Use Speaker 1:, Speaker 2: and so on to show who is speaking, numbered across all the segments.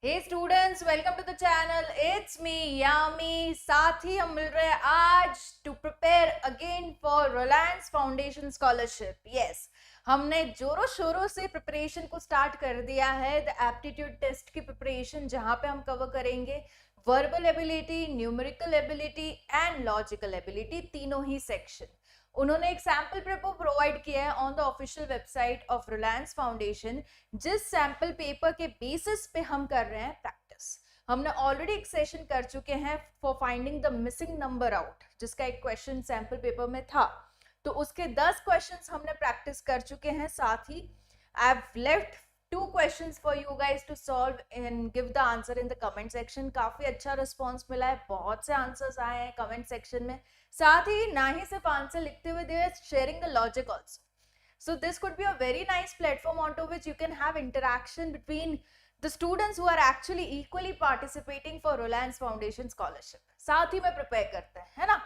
Speaker 1: Hey students, welcome to the channel. It's me Yami. साथ ही हम मिल रहे हैं आज to prepare again for Reliance Foundation scholarship. Yes, हमने जोरों शोरों से प्रिपरेशन को स्टार्ट कर दिया है। द एप्टीट्यूड टेस्ट की प्रिपरेशन, जहां पे हम कवर करेंगे verbal ability, numerical ability and logical ability, तीनों ही सेक्शन। उन्होंने एक सैम्पल पेपर प्रोवाइड किया है on the official website of Reliance foundation, जिस सैम्पल पेपर के बेसिस पे हम कर रहे हैं प्रैक्टिस। हमने ऑलरेडी एक सेशन कर चुके हैं for finding the missing number out, जिसका एक क्वेश्चन सैम्पल पेपर में था, तो उसके 10 क्वेश्चंस हमने प्रैक्टिस कर चुके हैं। साथ ही I have left 2 questions for you guys to solve and give the answer in the comment section। काफी अच्छा रिस्पॉन्स मिला है, बहुत से आंसर्स आए हैं कमेंट सेक्शन में। साथ ही ना ही सिर्फ आंसर लिखते हुए, they are sharing the logic also, so this could be a very nice platform onto which you can have interaction between the students who are actually equally participating for Reliance Foundation scholarship। साथ ही में prepare करते हैं, है ना,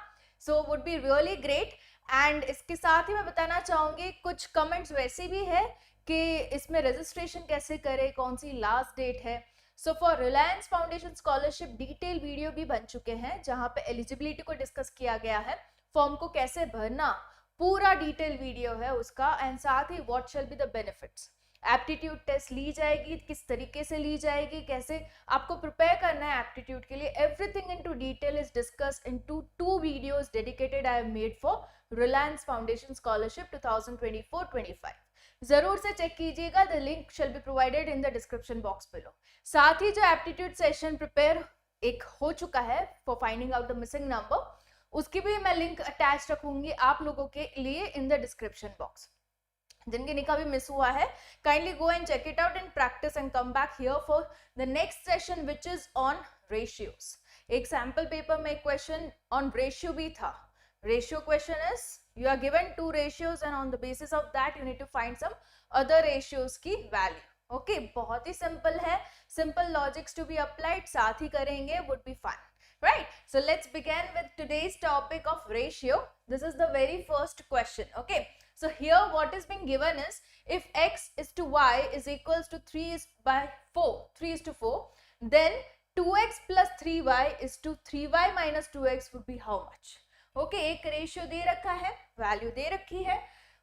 Speaker 1: so would be really great। And इसके साथ ही मैं बताना चाहूंगी कुछ कमेंट्स वैसे भी है कि इसमें रजिस्ट्रेशन कैसे करें, कौन सी लास्ट डेट है। So for Reliance Foundation scholarship detail video भी बन चुके हैं, जहां पे एलिजिबिलिटी को डिस्कस किया गया है, फॉर्म को कैसे भरना, पूरा डिटेल वीडियो है उसका। एंड साथ ही what shall be the benefits, aptitude test ली जाएगी, किस तरीके से ली जाएगी, कैसे आपको प्रिपेयर करना है एप्टीट्यूड के लिए, everything into detail is discussed into 2 videos dedicated I have made for Reliance Foundation scholarship 2024-25। जरूर से चेक कीजिएगा, the link shall be provided in the description box below. साथ ही जो एप्टीट्यूड सेशन प्रिपेयर एक हो चुका है for finding out the missing number, उसकी भी मैं लिंक अटैच रखूंगी आप लोगों के लिए इन द डिस्क्रिप्शन बॉक्स। जिनके निका भी मिस हुआ है, kindly go and check it out in practice and come back here for the next session which is on ratios. एक सैम्पल पेपर में क्वेश्चन ऑन रेशियो भी था। Ratio question is, you are given 2 ratios and on the basis of that you need to find some other ratios की value। Okay, बहुत ही simple है, simple logics to be applied, साथ ही करेंगे, would be fun, right? So let's begin with today's topic of ratio। This is the very first question। Okay, so here what is being given is, if x is to y is equals to 3:4, then 2x plus 3y is to 3y minus 2x would be how much? Okay, एक ratio दे रखा है, value दे रखी है,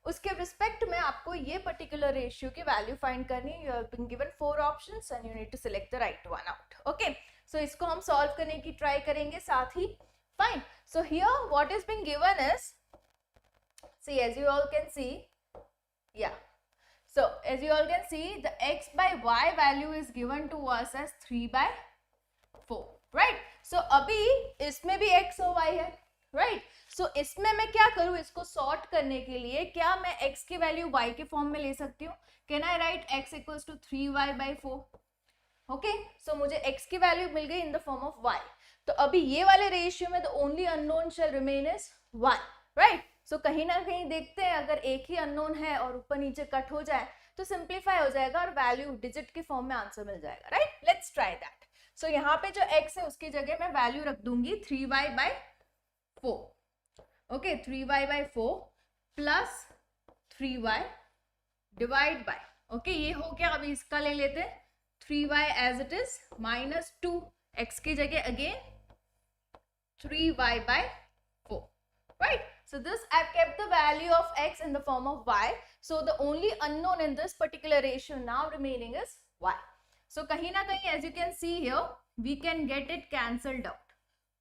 Speaker 1: उसके respect में आपको ये particular ratio की वैल्यू फाइंड करनी है। You have been given 4 options and you need to select the right one out. Okay, so इसको हम सॉल्व करने की ट्राई करेंगे साथ ही। Fine, so here what is been given is, see as you all can see, या so as you all can see, the x by y value is given to us as 3/4, right? so अभी इसमें भी x और y है, right? सो इसमें मैं क्या करूं, इसको सॉर्ट करने के लिए क्या मैं x की वैल्यू y के फॉर्म में ले सकती हूँ? Can I write x equals to 3y/4? Okay, so मुझे x की वैल्यू मिल गई in the form of y। तो अभी ये वाले रेशियो में the only unknown shall remain is 1, right? So कहीं ना कहीं देखते हैं, अगर एक ही अननोन है और ऊपर नीचे कट हो जाए तो सिंप्लीफाई हो जाएगा और वैल्यू डिजिट के फॉर्म में आंसर मिल जाएगा, right? Let's try that. So यहाँ पे जो x है उसकी जगह मैं वैल्यू रख दूंगी 3y/4। Okay, 3y/4 plus 3y divide by, okay, ये हो गया। अभी इसका ले लेते हैं 3y as it is minus 2, x की जगह again 3y/4, right? So this I've kept the value of x in the form of y, so the only unknown in this particular ratio now remaining is y। So कहीं ना कहीं as you can see here we can get it cancelled out,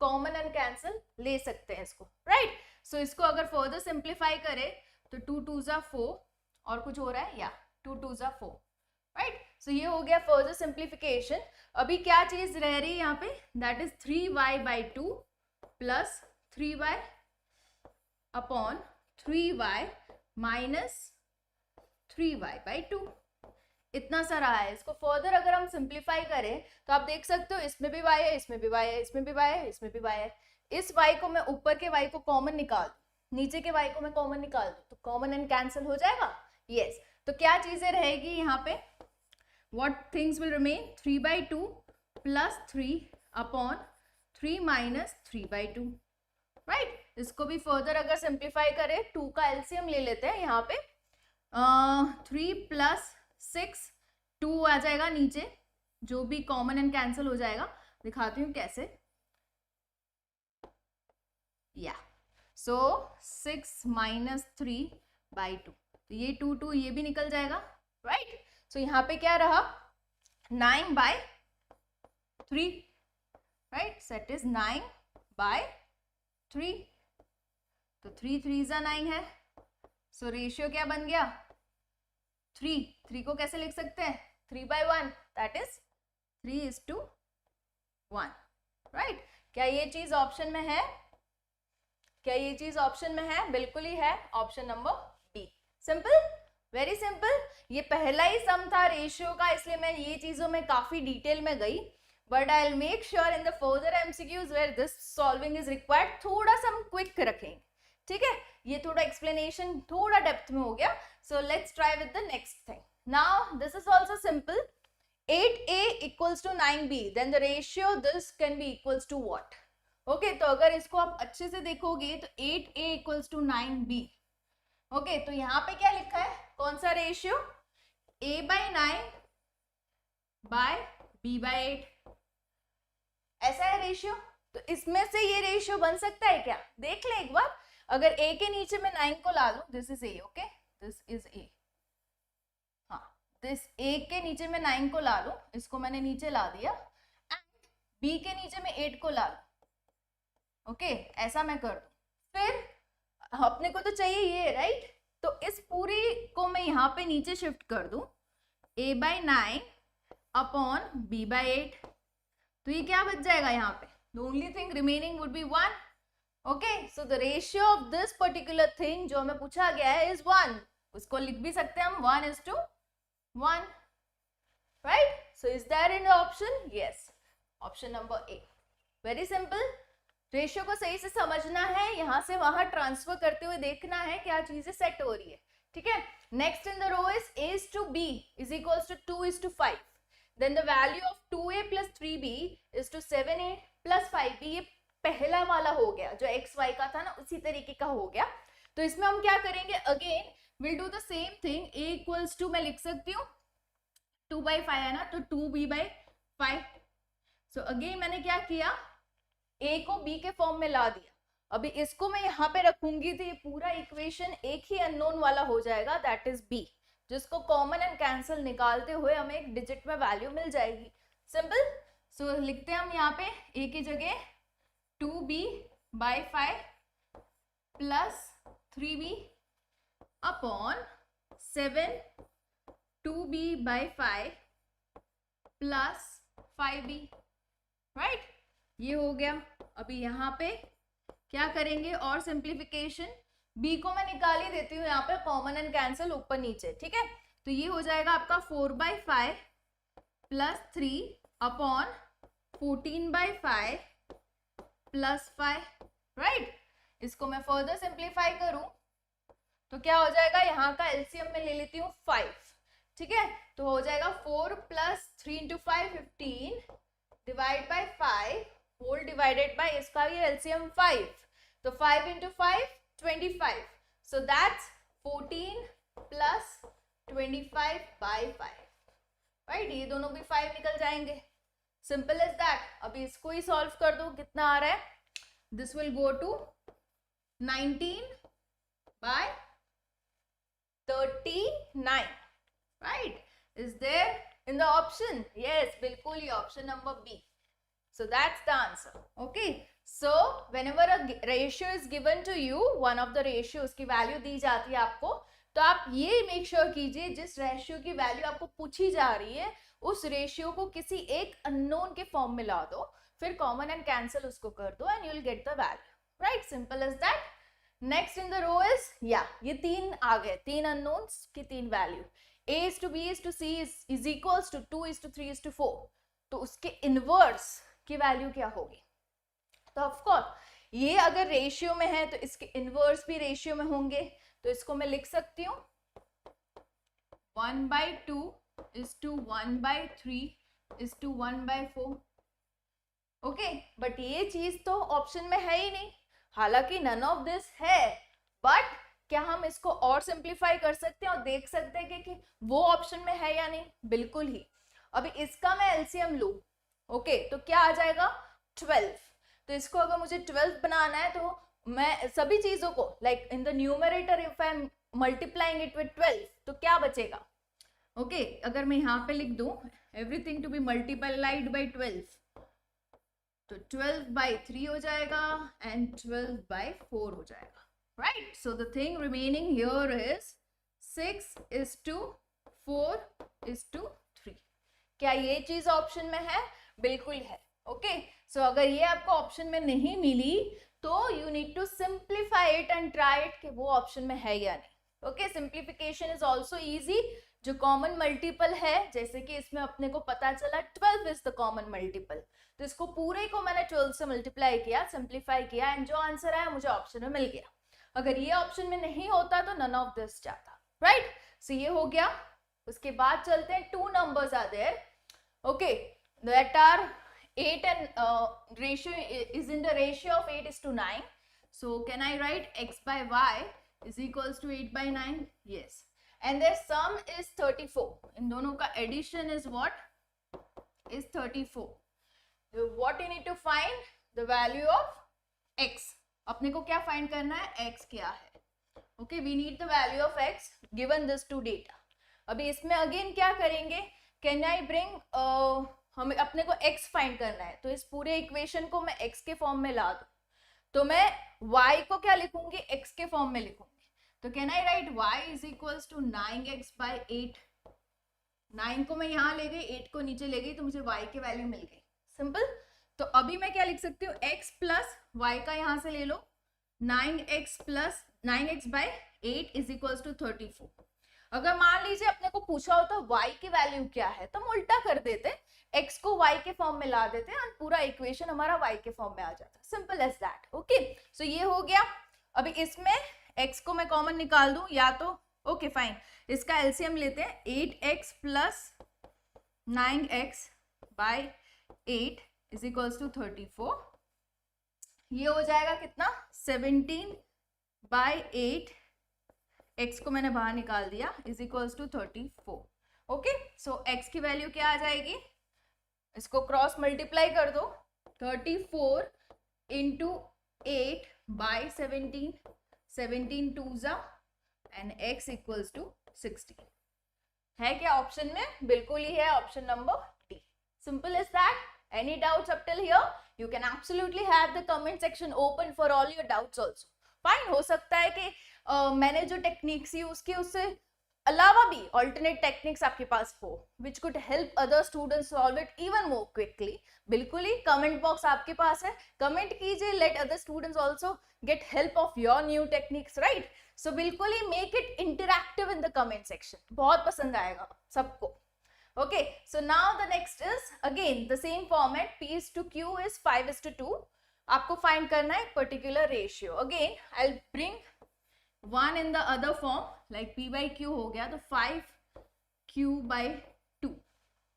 Speaker 1: common and cancel ले सकते हैं इसको, right? सो इसको अगर further simplify करें तो 2 2 4 और कुछ हो रहा है, या 2 2 4, राइट? सो ये हो गया फर्दर सिंप्लीफिकेशन। अभी क्या चीज रह रही है यहाँ पे, that is 3y/2 plus 3y upon 3y minus 3y/2, इतना सा रहा है। इसको फर्दर अगर हम सिंप्लीफाई करें तो आप देख सकते हो इसमें भी y है, इसमें भी y है, इसमें भी y है, इसमें भी y है। इस y को मैं ऊपर के y को कॉमन निकाल दूं, नीचे के y को मैं कॉमन निकाल दूं, तो कॉमन एंड कैंसिल हो जाएगा। यस, तो क्या चीजें रहेगी यहाँ पे, what things will remain, 3/2 plus 3 upon 3 minus 3/2, right? इसको भी फर्दर अगर सिंप्लीफाई करें, 2 का एलसीएम ले लेते हैं यहाँ पे, 3 प्लस 6, 2 आ जाएगा नीचे, जो भी कॉमन एंड कैंसिल हो जाएगा, दिखाती हूँ कैसे। या सो 6 माइनस 3/2, तो ये 2 ये भी निकल जाएगा, राइट। सो यहाँ पे क्या रहा, 9/3, राइट, सेट इज 9/3, तो 3 3 9 है। सो रेशियो क्या बन गया, 3 को कैसे लिख सकते हैं, 3/1, दैट इज 3:1, राइट। क्या ये चीज ऑप्शन में है, क्या ये चीज ऑप्शन में है, बिल्कुल ही है, option number B. Simple, very simple. ये पहला ही सम था रेशियो का, इसलिए मैं ये चीजों में काफी डिटेल में गई, but I will make sure in the further MCQs where this solving is required, थोड़ा सा हम क्विक रखेंगे, ठीक है। ये थोड़ा एक्सप्लेनेशन थोड़ा डेप्थ में हो गया। So let's try with the next thing. Now this is also simple, 8a equals to 9b, then the ratio this can be equals to what? Okay, तो अगर इसको आप अच्छे से देखोगे तो 8a equals to 9b, okay, तो यहाँ पे क्या लिखा है, कौन सा रेशियो, a/9 बाय b/8, ऐसा है रेशियो। तो इसमें से ये रेशियो बन सकता है क्या, देख ले एक बार। अगर a के नीचे में 9 को ला लूं, this is a, okay, this is a, हाँ, दिस a के नीचे में 9 को ला लूं, इसको मैंने नीचे ला दिया, एंड b के नीचे में 8 को ला लूं, ओके, ऐसा मैं कर दूं, फिर अपने को तो चाहिए ये, राइट। तो इस पूरी को मैं यहाँ पे नीचे शिफ्ट कर दूं, a/9 अपॉन b/8, तो ये क्या बच जाएगा यहाँ पे, the only thing remaining would be 1, okay. So the ratio of this particular thing जो हमें पूछा गया है इज 1, उसको लिख भी सकते हैं हम 1:1, right. So is there in the option, yes, option number A, very simple. Ratio को सही से समझना है, यहां से वहां ट्रांसफर करते हुए देखना है क्या चीजें सेट हो रही है, ठीक है। Next in the row is a/b is equals to 2:5, then the value of 2a plus 3b is to 7a plus 5b, ये पहला वाला हो गया जो xy का था ना, उसी तरीके का हो गया। तो इसमें हम क्या करेंगे, again will do the same thing, a equals to मैं लिख सकती हूँ 2/5 है ना, तो 2b/5। सो अगेन मैंने क्या किया, a को b के फॉर्म में ला दिया, अभी इसको मैं यहाँ पे रखूंगी तो ये पूरा इक्वेशन एक ही अननोन वाला हो जाएगा, दैट इज b, जिसको कॉमन एंड कैंसिल निकालते हुए हमें एक डिजिट में वैल्यू मिल जाएगी, सिंपल। सो लिखते हैं हम यहाँ पे a की जगह 2b/5 plus 3b upon 7 2b/5 plus 5b, right, ये हो गया। अभी यहाँ पे क्या करेंगे, और सिंप्लीफिकेशन, b को मैं निकाल ही देती हूँ यहाँ पे, कॉमन एंड कैंसिल ऊपर नीचे, ठीक है। तो ये हो जाएगा आपका 4/5 प्लस 3 अपॉन 14/5 प्लस 5, राइट। इसको मैं फर्दर सिंप्लीफाई करूं तो क्या हो जाएगा, यहाँ का एलसीएम में ले लेती हूँ 5, ठीक है। तो हो जाएगा 4 plus 3 into 5 15 divide by 5 whole divided by, इसका ये एलसीएम 5, तो 5 into 5 25, so that's 14 plus 25/5, right. ये दोनों भी 5 निकल जाएंगे, सिंपल एज दैट। अभी इसको ही सॉल्व कर दो, कितना आ रहा है, this will go to 19/39, right. Is there in the option, yes, बिल्कुल ही option number B. So that's the answer. Okay. So whenever a ratio is given to you, one of the ratios की value दी जाती है आपको, तो आप ये make sure कीजिए जिस रेशियो की वैल्यू आपको पूछी जा रही है उस रेशियो को किसी एक अननोन के फॉर्म में ला दो, फिर कॉमन एंड कैंसिल उसको कर दो and you will get the value, right, simple as that. Next in the row is, या ये 3 आ गए, 3 अननोन्स की 3 value, a/b/c is equals to 2:3:4, तो उसके इनवर्स की वैल्यू क्या होगी, तो ऑफ कोर्स ये अगर रेशियो में है तो इसके इनवर्स भी रेशियो में होंगे, तो इसको मैं लिख सकती हूँ 1/2 is to 1/3 is to 1/4, okay. But ये चीज तो ऑप्शन में है ही नहीं, हालांकि नन ऑफ दिस है, बट क्या हम इसको और सिंप्लीफाई कर सकते हैं और देख सकते हैं कि वो ऑप्शन में है या नहीं, बिल्कुल ही। अभी इसका मैं एलसीएम लूं, ओके, तो क्या आ जाएगा 12। तो इसको अगर मुझे 12 बनाना है तो मैं सभी चीजों को like in the numerator if I am multiplying it with 12 तो क्या बचेगा, ओके, अगर मैं यहाँ पे लिख दूं everything to be multiplied by 12 तो 12 बाई 3 हो जाएगा एंड 12 बाई 4 हो जाएगा, right. So the thing remaining here is 6:4:3। क्या ये चीज ऑप्शन में है? बिल्कुल है, ओके। सो अगर ये आपको ऑप्शन में नहीं मिली तो you need to simplify it and try it कि वो ऑप्शन में है या नहीं, okay. Simplification is also easy. जो कॉमन मल्टीपल है, जैसे कि इसमें अपने को पता चला 12 इज द कॉमन मल्टीपल, तो इसको पूरे को मैंने 12 से मल्टीप्लाई किया, सिंप्लीफाई किया एंड जो आंसर आया मुझे ऑप्शन में मिल गया। अगर ये ऑप्शन में नहीं होता तो नन ऑफ दिस जाता, राइट। सो ये हो गया। उसके बाद चलते हैं, 2 numbers are there, okay, that are 8 and ratio is in the ratio of 8:9. So can I write x by y is equals to 8 by 9? Yes. And their sum is 34. इन दोनों का addition is what? Is 34. What you need to find? The value of x. अपने को क्या find करना है? x क्या है? Okay, we need the value of x given this two data. अभी इसमें again क्या करेंगे? Can I bring हमें अपने को x फाइंड करना है, तो इस पूरे इक्वेशन को मैं x के फॉर्म में ला दूं तो मैं y को क्या लिखूंगी? x के फॉर्म में लिखूंगी। तो can I write y is equals to 9x by 8। 9 को मैं यहाँ ले गई, 8 को नीचे ले गई तो मुझे y की वैल्यू मिल गई, सिंपल। तो अभी मैं क्या लिख सकती हूँ? x प्लस y का यहाँ से ले लो, 9x by 8 is equals to 34। अगर मान लीजिए अपने को पूछा होता y की वैल्यू क्या है तो हम उल्टा कर देते, x को y के फॉर्म में ला देते और पूरा इक्वेशन हमारा y के फॉर्म में आ जाता, सिंपल एज दैट, ओके। सो ये हो गया। अभी इसमें x को मैं कॉमन निकाल दूं या तो, ओके फाइन, इसका एलसीएम लेते हैं, 8x plus 9x by 8 is equals to 34। ये हो जाएगा कितना? 17 बाई 8, x को मैंने बाहर निकाल दिया, is equals to 34, okay. So x की वैल्यू क्या आ जाएगी? इसको क्रॉस मल्टीप्लाई कर दो, 34 इंटू 8 बाई 17, 17 2 जा एंड x इक्वल्स टू 16। है क्या ऑप्शन में? बिल्कुल ही है, option number D. Simple is that. Any doubts up till here? You can absolutely have the comment section open for all your doubts also. Fine, हो सकता है कि मैंने जो टेक्निक्स यूज की उससे अलावा भी ऑल्टरनेट टेक्निक्स आपके पास हो which could help other students solve it even more quickly. बिल्कुल ही कमेंट बॉक्स आपके पास है, कमेंट कीजिए, let other students also get help of your new techniques, right. So बिल्कुल ही make it interactive in the comment section, बहुत पसंद आएगा सबको, okay. So now the next is again the same format, p is to q is 5:2। आपको find करना है particular ratio. Again I will bring 1 in the other form, like p by q हो गया तो 5q by 2,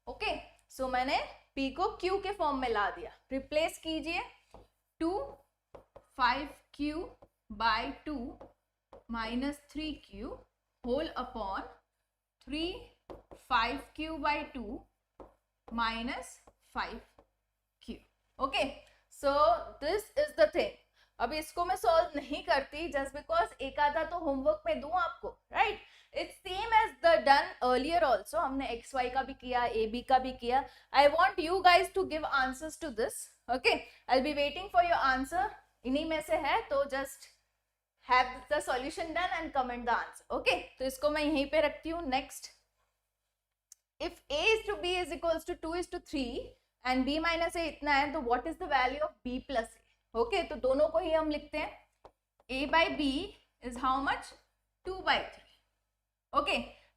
Speaker 1: ओके। सो मैंने p को q के form में ला दिया, रिप्लेस कीजिए, 2 5q by 2 minus 3q whole upon 3 5q by 2 minus 5q, okay. So this is the thing. अब इसको मैं सॉल्व नहीं करती जस्ट बिकॉज एक आधा तो होमवर्क में दूं आपको, right. It's same as the done earlier also, हमने एक्स वाई का भी किया, ए बी का भी किया। I want you guys to give answers to this, okay. I will be waiting for your answer. इन्हीं में से है तो just have the solution done and comment the answer, okay. तो इसको मैं यहीं पे रखती हूँ। Next, if a is to b is equals to 2 is to 3 and b minus a इतना है तो what is the value of b plus a? Okay, तो दोनों को ही हम लिखते हैं, a by b is how much? 2 by 3, okay,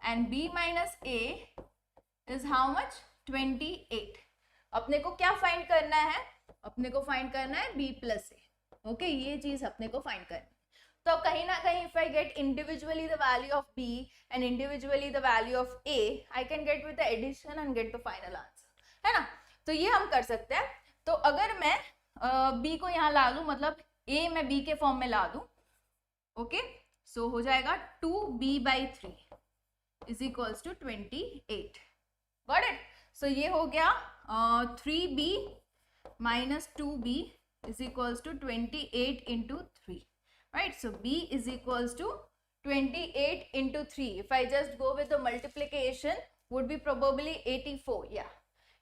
Speaker 1: and b minus a is how much? 28। अपने को क्या फाइंड करना है? अपने को फाइंड करना है b plus a, ओके, ये चीज अपने को फाइंड करनी है। तो कहीं ना कहीं if I get individually the value of b and individually the value of a, I can get with the addition and get the final answer, है ना। तो ये हम कर सकते हैं। तो अगर मैं b को यहाँ ला लूं, मतलब a मैं b के फॉर्म में ला दूं, ओके। सो हो जाएगा 2b by 3 is equals to 28, got it. So ये हो गया 3b minus 2b is equals to 28 into 3, right? So b is equals to 28 into 3. If I just go with the multiplication, would be probably 84. Yeah,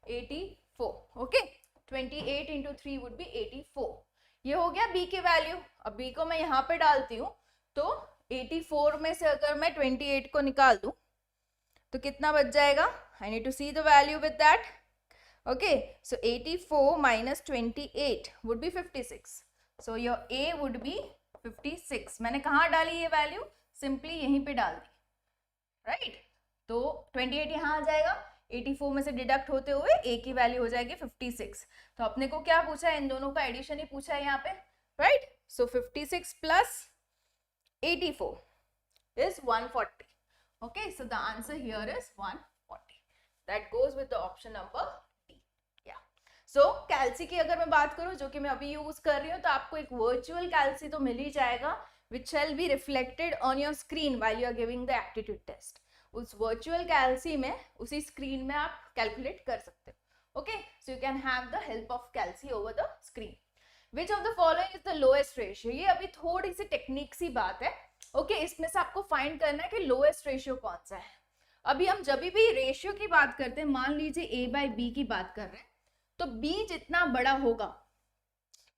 Speaker 1: 84. Okay, 28 into 3 would be 84. ये हो गया b की value. अब b को मैं यहाँ पे डालती हूँ, तो 84 में से अगर मैं 28 को निकाल दूं तो कितना बच जाएगा? I need to see the value with that. Okay, so 84 minus 28 would be 56. So your A would be 56. मैंने कहाँ डाली ये वैल्यू? सिंपली यहीं पे डाल दी, राइट? तो 28 यहाँ आ जाएगा, 84 में से डिडक्ट होते हुए A की वैल्यू हो जाएगी 56. तो अपने को क्या पूछा है? इन दोनों का एडिशन ही पूछा है यहाँ पे, right? So 56 plus 84 is 140. Okay, so the answer here is 140. That goes with the option number D. Yeah. So कैल्सी की अगर मैं बात करूं, जो कि मैं अभी यूज कर रही हूँ, तो आपको एक वर्चुअल कैल्सी तो मिल ही जाएगा, which shall be reflected on your screen while you are giving the aptitude test. उस वर्चुअल कैल्सी में, उसी स्क्रीन में आप कैलकुलेट कर सकते हो. Okay, so you can have the help of calci over the screen. Which of the following is the lowest ratio? ये अभी थोड़ी सी टेक्निक सी बात है. ओके, इसमें से आपको फाइंड करना है कि लोएस्ट रेशियो कौन सा है. अभी हम जब भी रेशियो की बात करते हैं, मान लीजिए a बाई बी की बात कर रहे हैं, तो b जितना बड़ा होगा,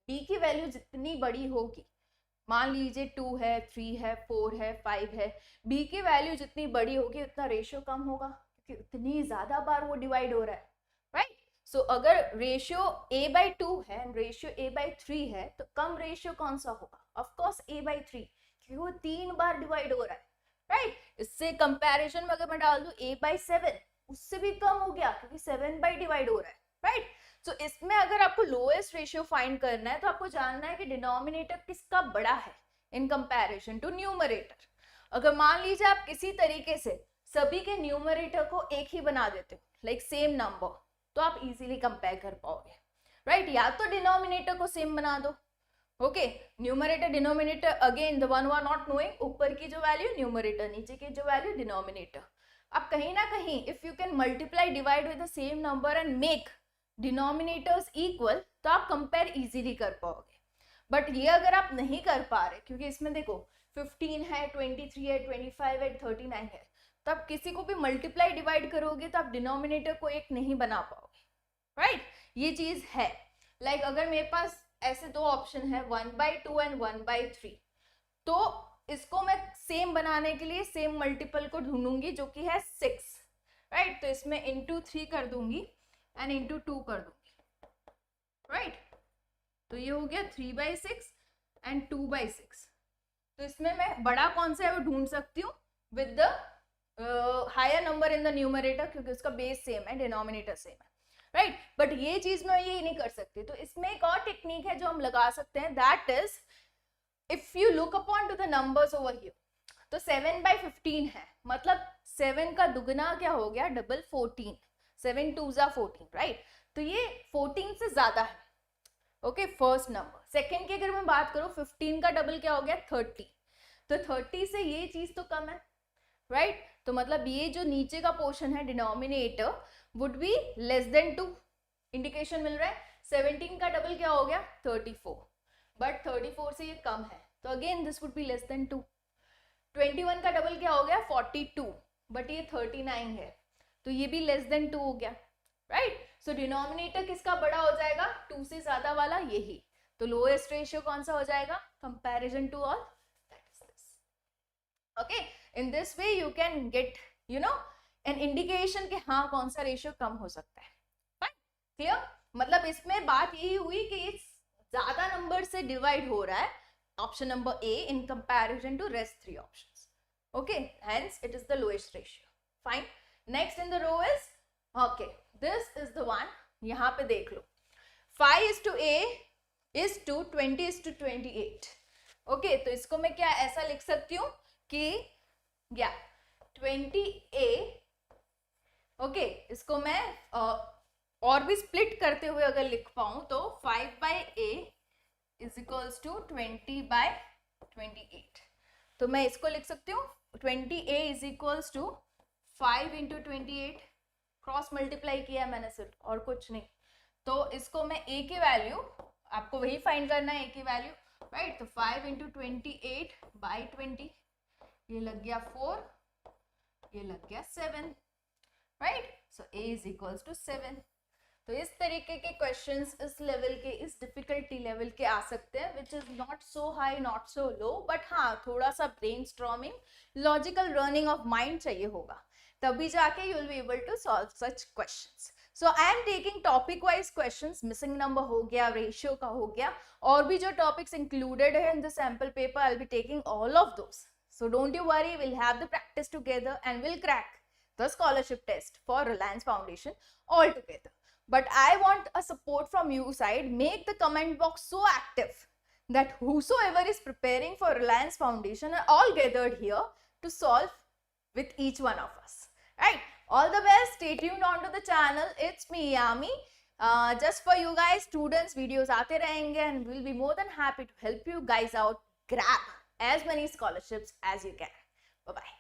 Speaker 1: b की वैल्यू जितनी बड़ी होगी, मान लीजिए 2 है, 3 है, 4 है, 5 है, b की वैल्यू जितनी बड़ी होगी उतना रेशियो कम होगा, क्योंकि उतनी ज्यादा बार वो डिवाइड हो रहा है, राइट? सो अगर रेशियो a बाई 2 है एंड रेशियो a बाई 3 है, तो कम रेशियो कौन सा होगा? ऑफकोर्स a बाई 3, क्योंकि वो 3 बार डिवाइड हो रहा है, राइट? इससे कंपैरिजन में अगर मैं डाल दूं a बाई 7, उससे भी कम हो गया, क्योंकि 7 बाई डिवाइड हो रहा है, राइट? सो इसमें अगर आपको लोएस्ट रेशियो फाइंड करना है, तो आपको जानना है कि डिनोमिनेटर किसका बड़ा है इन कंपैरिजन टू न्यूमरेटर. अगर मान लीजिए आप किसी तरीके से सभी के न्यूमरेटर को एक ही बना देते हो, लाइक सेम नंबर, तो आप इजीली कंपेयर कर पाओगे, राइट? या तो डिनोमिनेटर को सेम बना दो. Okay, numerator denominator again the one who are not knowing, ऊपर की जो वैल्यू न्यूमरेटर, नीचे की जो वैल्यू डिनोमिनेटर. अब कहीं ना कहीं if you can multiply divide with the same number and make denominators equal, तो आप कंपेयर इजीली कर पाओगे. बट ये अगर आप नहीं कर पा रहे, क्योंकि इसमें देखो 15 है, 23 है, 25 है, 39 है, तो आप किसी को भी मल्टीप्लाई डिवाइड करोगे तो आप डिनोमिनेटर को एक नहीं बना पाओगे, राइट? ये चीज है. लाइक अगर मेरे पास ऐसे दो ऑप्शन है, 1/2 एंड 1/3, तो इसको मैं सेम बनाने के लिए सेम मल्टीपल को ढूंढूंगी, जो कि है 6, राइट? तो इसमें इंटू 3 कर दूंगी एंड इंटू 2 कर दूंगी, राइट? तो ये हो गया 3/6 एंड 2/6. तो इसमें मैं बड़ा कौन सा है वो ढूंढ सकती हूँ with the higher number in the numerator, क्योंकि उसका बेस सेम है, डिनोमिनेटर सेम है, राइट? बट ये चीज मैं ये नहीं कर सकती. तो इसमें एक और टेक्निक है जो हम लगा सकते हैं, that is if you look upon two the numbers over here. तो 7/15 है, मतलब 7 का दुगना क्या हो गया? डबल 14. 7 2 जा 14, राइट? तो ये 14 से ज्यादा है. Okay, first number. सेकेंड की अगर मैं बात करूं, 15 का डबल क्या हो गया? 30. तो 30 से ये चीज तो कम है, राइट? तो मतलब ये जो नीचे का पोर्शन है denominator would be less than 2. Indication मिल रहा है. 17 का डबल क्या हो गया? 34. बट 34 से ये कम है, तो again this would be less than 2. 21 का डबल क्या हो गया? 42. बट ये 39 है, तो ये भी लेस देन 2 हो गया, राइट? सो डिनोमिनेटर किसका बड़ा हो जाएगा? 2 से ज्यादा वाला, यही. तो लोएस्ट रेशियो कौन सा हो जाएगा? Comparison to all, that is this. Okay, in this way you can get an indication कि हाँ कौन सा रेशियो कम हो सकता है. Fine, clear? मतलब इसमें बात यही हुई कि ये ज्यादा नंबर से डिवाइड हो रहा है, option number A, in comparison to rest 3 options. Okay, hence it is the lowest ratio. Fine. Next in the row is, okay, this is the one. यहां पे देख लो, 5:A is to 20:28. ओके, तो इसको मैं क्या ऐसा लिख सकती हूँ कि 20A, ओके, इसको मैं और भी स्प्लिट करते हुए अगर लिख पाऊं तो 5/A is equals to 20/28. तो मैं इसको लिख सकती हूँ 20A is equals to 5 into 28, cross multiply किया है मैंने सिर्फ, और कुछ नहीं। तो इसको मैं a की वैल्यू, आपको वही फाइंड करना है a की वैल्यू, राइट। तो 5 इंटू 28/20, ये लग गया 4, ये लग गया 7, right. So a is equals to 7। तो इस तरीके के क्वेश्चंस इस लेवल के, इस डिफिकल्टी लेवल के आ सकते हैं, which is not so high not so low, but हाँ थोड़ा सा brainstorming, logical running of mind चाहिए होगा, तभी जाके you will be able to solve such questions. So I am taking topic wise questions, missing number हो गया, ratio का हो गया, और भी जो टॉपिक्स इंक्लूडेड है in the sample paper, I will be taking all of those. So don't you worry, we'll have the practice together and we'll crack the scholarship test for Reliance Foundation all together. But I want a support from you side. Make the comment box so active that whosoever is preparing for Reliance Foundation are all gathered here to solve with each one of us. Right? All the best. Stay tuned onto the channel. It's me, Yami. Just for you guys, students, videos aate rahenge and we'll be more than happy to help you guys out grab as many scholarships as you can. Bye-bye.